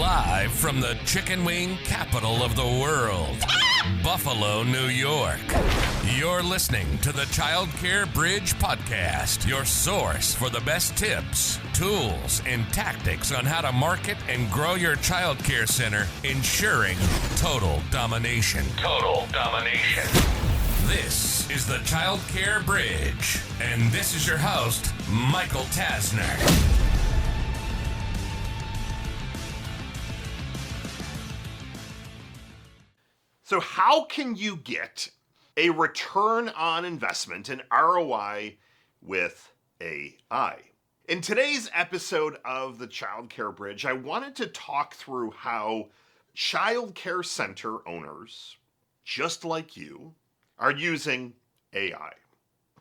Live from the chicken wing capital of the world, Buffalo, New York. You're listening to the Childcare Bridge podcast, your source for the best tips, tools, and tactics on how to market and grow your childcare center, ensuring total domination. Total domination. This is the Childcare Bridge, and this is your host, Michael Tasner. So how can you get a return on investment, an ROI, with AI? In today's episode of the Childcare Bridge, I wanted to talk through how childcare center owners, just like you, are using AI.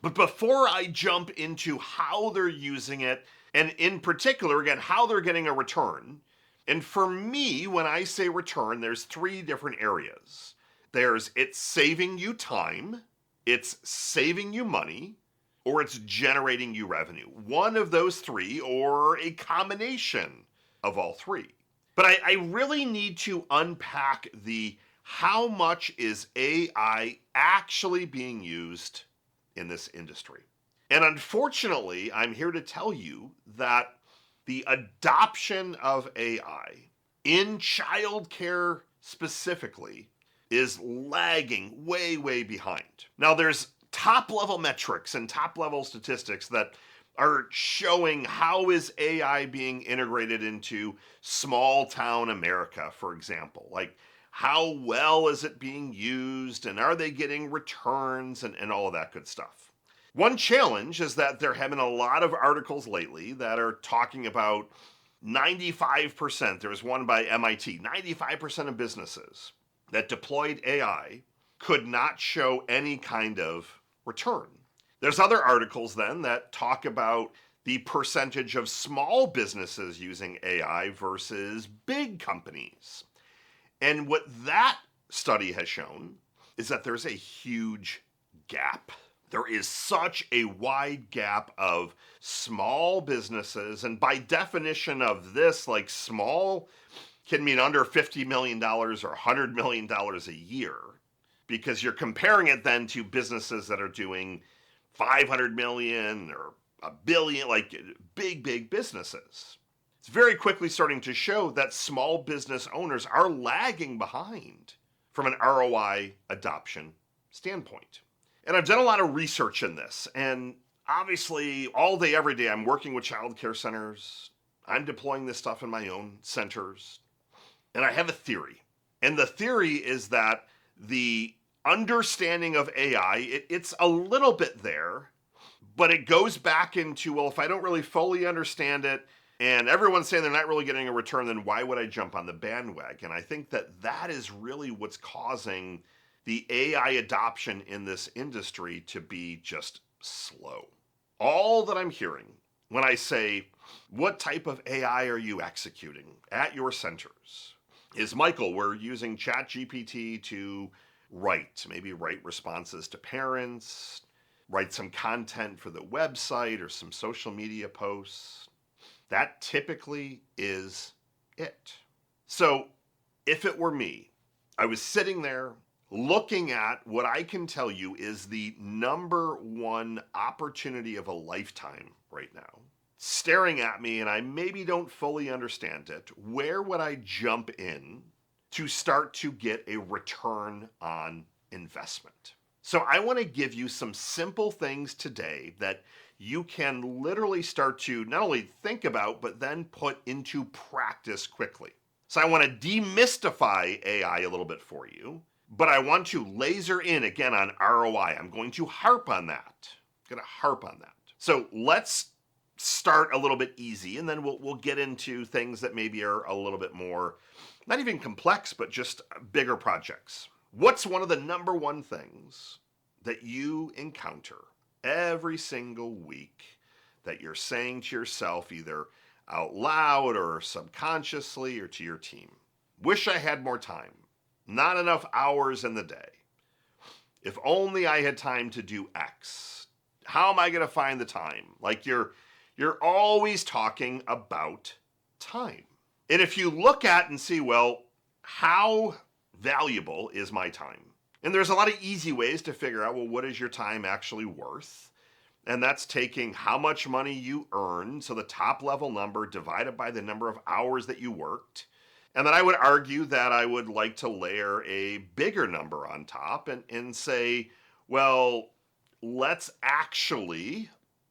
But before I jump into how they're using it, and in particular, again, how they're getting a return, and for me, when I say return, there's three different areas. It's saving you time, it's saving you money, or it's generating you revenue. One of those three, or a combination of all three. But I really need to unpack how much is AI actually being used in this industry. And unfortunately, I'm here to tell you that the adoption of AI in childcare specifically is lagging way behind. Now there's top level metrics and top level statistics that are showing how is AI being integrated into small town America, for example. Like how well is it being used and are they getting returns and all of that good stuff. One challenge is that there have been a lot of articles lately that are talking about 95%, there was one by MIT, 95% of businesses that deployed AI could not show any kind of return. There's other articles then that talk about the percentage of small businesses using AI versus big companies. And what that study has shown is that there's a huge gap. There is such a wide gap of small businesses, and by definition of this, like small can mean under $50 million or $100 million a year, because you're comparing it then to businesses that are doing 500 million or a billion, like big businesses. It's very quickly starting to show that small business owners are lagging behind from an ROI adoption standpoint. And I've done a lot of research in this, and obviously all day, every day, I'm working with childcare centers. I'm deploying this stuff in my own centers. And I have a theory. And the theory is that the understanding of AI, it's a little bit there, but it goes back into, well, if I don't really fully understand it, and everyone's saying they're not really getting a return, then why would I jump on the bandwagon? I think that is really what's causing the AI adoption in this industry to be just slow. All that I'm hearing when I say, what type of AI are you executing at your centers? Is, Michael, we're using ChatGPT to write responses to parents, write some content for the website or some social media posts. That typically is it. So if it were me, I was sitting there looking at what I can tell you is the number one opportunity of a lifetime right now, staring at me, and I maybe don't fully understand it. Where would I jump in to start to get a return on investment? So I want to give you some simple things today that you can literally start to not only think about, but then put into practice quickly. So I want to demystify AI a little bit for you, but I want to laser in again on ROI. I'm going to harp on that. So let's start a little bit easy, and then we'll get into things that maybe are a little bit more, not even complex, but just bigger projects. What's one of the number one things that you encounter every single week that you're saying to yourself, either out loud or subconsciously or to your team? Wish I had more time. Not enough hours in the day. If only I had time to do X. How am I going to find the time? Like you're always talking about time. And if you look at and see, well, how valuable is my time? And there's a lot of easy ways to figure out, well, what is your time actually worth? And that's taking how much money you earn, so the top level number divided by the number of hours that you worked. And then I would argue that I would like to layer a bigger number on top and say, well, let's actually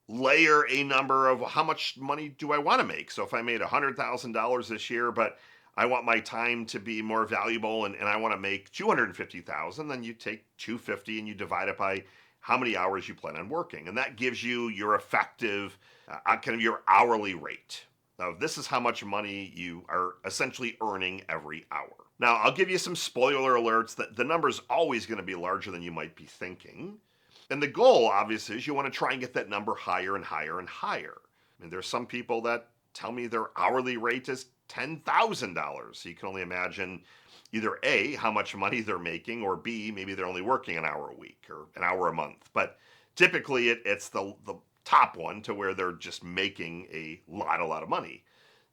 layer a number of how much money do I want to make. So if I made $100,000 this year, but I want my time to be more valuable and I want to make $250,000, then you take $250 and you divide it by how many hours you plan on working. And that gives you your effective, kind of your hourly rate. Now, this is how much money you are essentially earning every hour. Now, I'll give you some spoiler alerts that the number is always going to be larger than you might be thinking. And the goal, obviously, is you want to try and get that number higher and higher and higher. I mean, there's some people that tell me their hourly rate is $10,000. So you can only imagine either A, how much money they're making, or B, maybe they're only working an hour a week or an hour a month. But typically it's the top one to where they're just making a lot of money.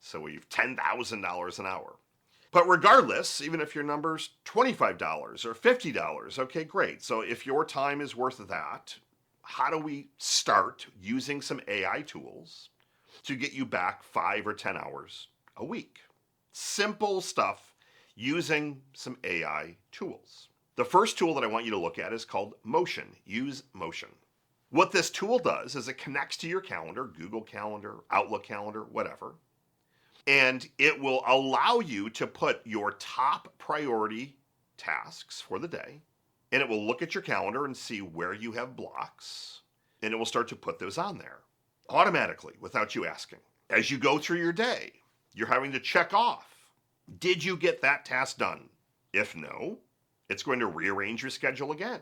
So we've $10,000 an hour. But regardless, even if your number's $25 or $50, okay, great. So if your time is worth that, how do we start using some AI tools to get you back 5 or 10 hours a week? Simple stuff using some AI tools. The first tool that I want you to look at is called Motion. Use Motion. What this tool does is it connects to your calendar, Google Calendar, Outlook Calendar, whatever. And it will allow you to put your top priority tasks for the day. And it will look at your calendar and see where you have blocks. And it will start to put those on there automatically without you asking. As you go through your day, you're having to check off. Did you get that task done? If no, it's going to rearrange your schedule again.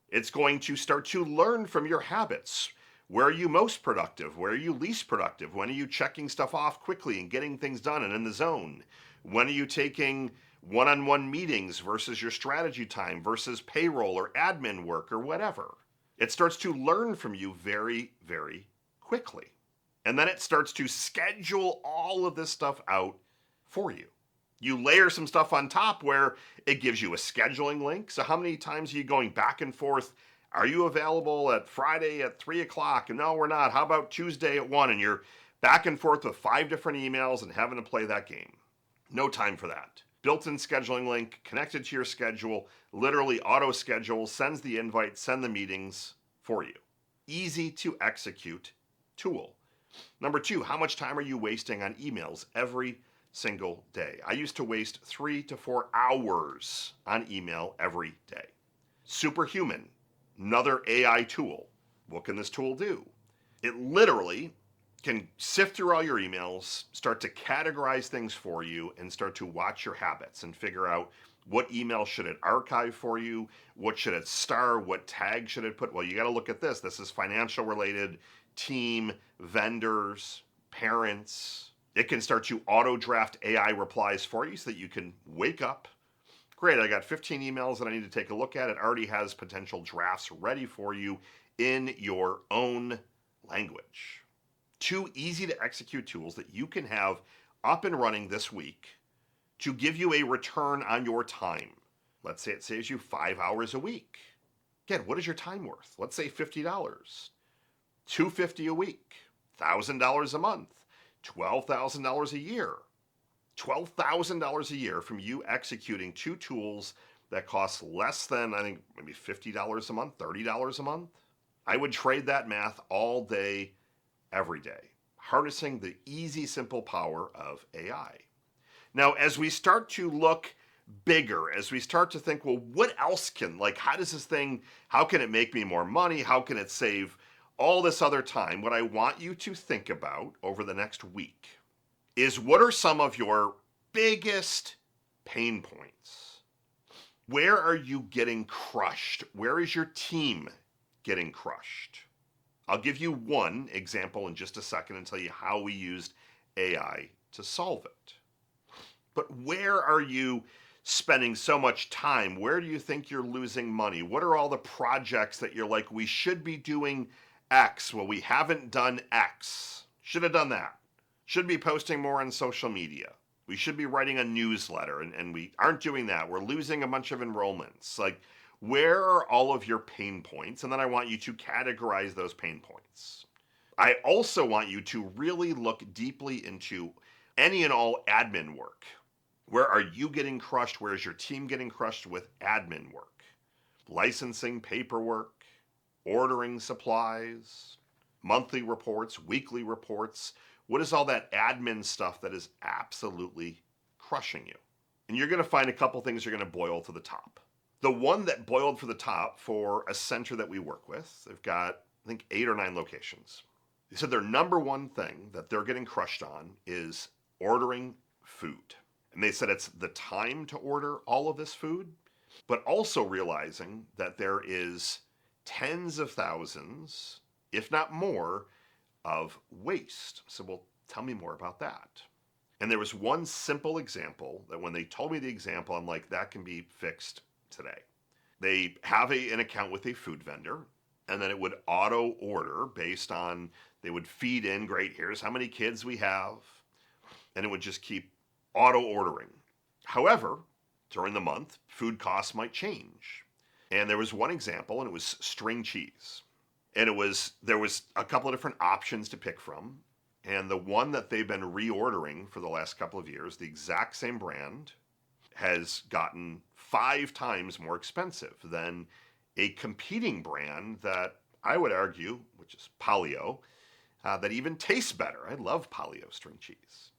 It's going to start to learn from your habits. Where are you most productive? Where are you least productive? When are you checking stuff off quickly and getting things done and in the zone? When are you taking one-on-one meetings versus your strategy time versus payroll or admin work or whatever? It starts to learn from you very, very quickly. And then it starts to schedule all of this stuff out for you. You layer some stuff on top where it gives you a scheduling link. So how many times are you going back and forth? Are you available at Friday at 3 o'clock? No, we're not. How about Tuesday at 1? And you're back and forth with 5 different emails and having to play that game. No time for that. Built-in scheduling link, connected to your schedule, literally auto schedule, sends the invite, send the meetings for you. Easy to execute tool. Number 2, how much time are you wasting on emails every single day? I used to waste 3 to 4 hours on email every day. Superhuman. Another AI tool. What can this tool do? It literally can sift through all your emails, start to categorize things for you, and start to watch your habits and figure out what email should it archive for you, what should it star, what tag should it put. Well, you got to look at this. This is financial related, team, vendors, parents. It can start to auto draft AI replies for you so that you can wake up. Great, I got 15 emails that I need to take a look at. It already has potential drafts ready for you in your own language. 2 easy to execute tools that you can have up and running this week to give you a return on your time. Let's say it saves you 5 hours a week. Again, what is your time worth? Let's say $50. $250 a week, $1,000 a month, $12,000 a year. $12,000 a year from you executing 2 tools that cost less than, I think, maybe $50 a month, $30 a month. I would trade that math all day, every day, harnessing the easy, simple power of AI. Now, as we start to look bigger, as we start to think, well, what else how can it make me more money? How can it save all this other time? What I want you to think about over the next week is, what are some of your biggest pain points? Where are you getting crushed? Where is your team getting crushed? I'll give you one example in just a second and tell you how we used AI to solve it. But where are you spending so much time? Where do you think you're losing money? What are all the projects that you're like, we should be doing X? Well, we haven't done X. Should have done that. Should be posting more on social media. We should be writing a newsletter, and we aren't doing that. We're losing a bunch of enrollments. Like, where are all of your pain points? And then I want you to categorize those pain points. I also want you to really look deeply into any and all admin work. Where are you getting crushed? Where is your team getting crushed with admin work? Licensing paperwork, ordering supplies, monthly reports, weekly reports. What is all that admin stuff that is absolutely crushing you? And you're going to find a couple things are going to boil to the top. The one that boiled for the top for a center that we work with, they've got, I think, 8 or 9 locations. They said their number one thing that they're getting crushed on is ordering food. And they said it's the time to order all of this food, but also realizing that there is tens of thousands, if not more, of waste. So, well, tell me more about that. And there was one simple example that when they told me the example, I'm like, that can be fixed today. They have an account with a food vendor, and then it would auto order based on, they would feed in, great, here's how many kids we have, and it would just keep auto ordering. However, during the month, food costs might change. And there was one example, and it was string cheese. And there was a couple of different options to pick from. And the one that they've been reordering for the last couple of years, the exact same brand, has gotten 5 times more expensive than a competing brand that I would argue, which is Polio, that even tastes better. I love Polio string cheese.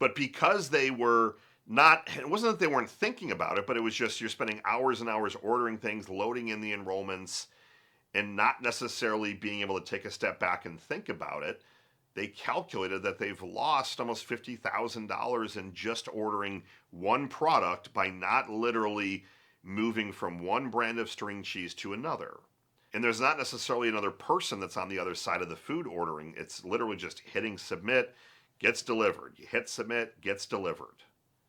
But because they were not, it wasn't that they weren't thinking about it, but it was just you're spending hours and hours ordering things, loading in the enrollments, and not necessarily being able to take a step back and think about it. They calculated that they've lost almost $50,000 in just ordering one product by not literally moving from one brand of string cheese to another. And there's not necessarily another person that's on the other side of the food ordering. It's literally just hitting submit, gets delivered. You hit submit, gets delivered.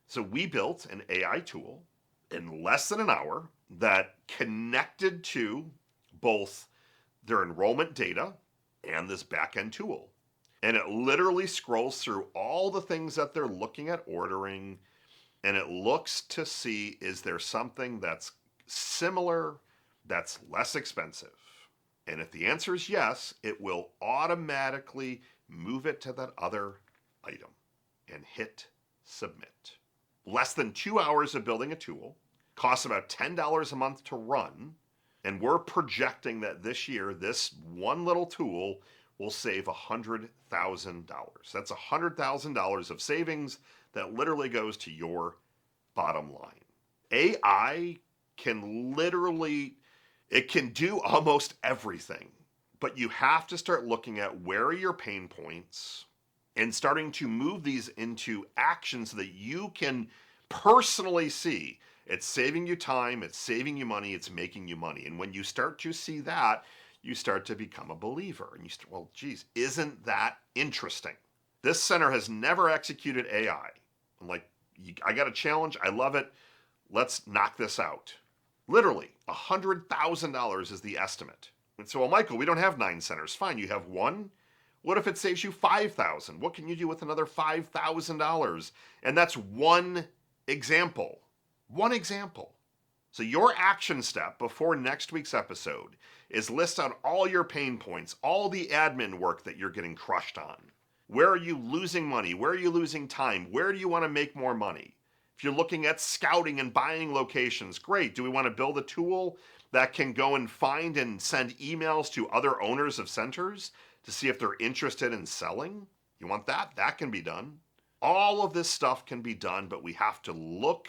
So we built an AI tool in less than an hour that connected to both their enrollment data and this back-end tool. And it literally scrolls through all the things that they're looking at ordering, and it looks to see, is there something that's similar, that's less expensive? And if the answer is yes, it will automatically move it to that other item and hit submit. Less than 2 hours of building a tool, costs about $10 a month to run, and we're projecting that this year, this one little tool will save $100,000. That's $100,000 of savings that literally goes to your bottom line. AI can literally, it can do almost everything, but you have to start looking at where are your pain points and starting to move these into action so that you can personally see it's saving you time, it's saving you money, it's making you money. And when you start to see that, you start to become a believer. And you start, well, geez, isn't that interesting? This center has never executed AI. I'm like, I got a challenge. I love it. Let's knock this out. Literally, $100,000 is the estimate. And so, well, Michael, we don't have 9 centers. Fine, you have one. What if it saves you $5,000? What can you do with another $5,000? And that's one example. One example. So your action step before next week's episode is list out all your pain points, all the admin work that you're getting crushed on. Where are you losing money? Where are you losing time? Where do you want to make more money? If you're looking at scouting and buying locations, great. Do we want to build a tool that can go and find and send emails to other owners of centers to see if they're interested in selling? You want that? That can be done. All of this stuff can be done, but we have to look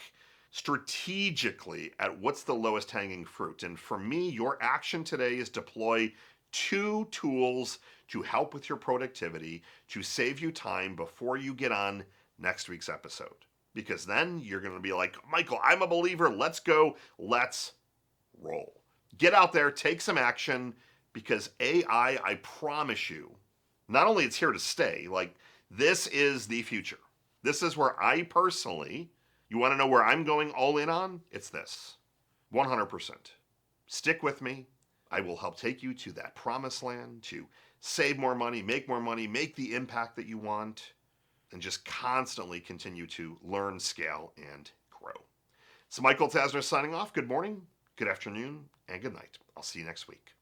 strategically at what's the lowest hanging fruit. And for me, your action today is deploy 2 tools to help with your productivity, to save you time before you get on next week's episode. Because then you're going to be like, Michael, I'm a believer. Let's go. Let's roll. Get out there, take some action, because AI, I promise you, not only it's here to stay, like this is the future. This is where I personally, you want to know where I'm going all in on? It's this. 100%. Stick with me. I will help take you to that promised land to save more money, make the impact that you want. and just constantly continue to learn, scale, and grow. So Michael Tasner signing off. Good morning, good afternoon, and good night. I'll see you next week.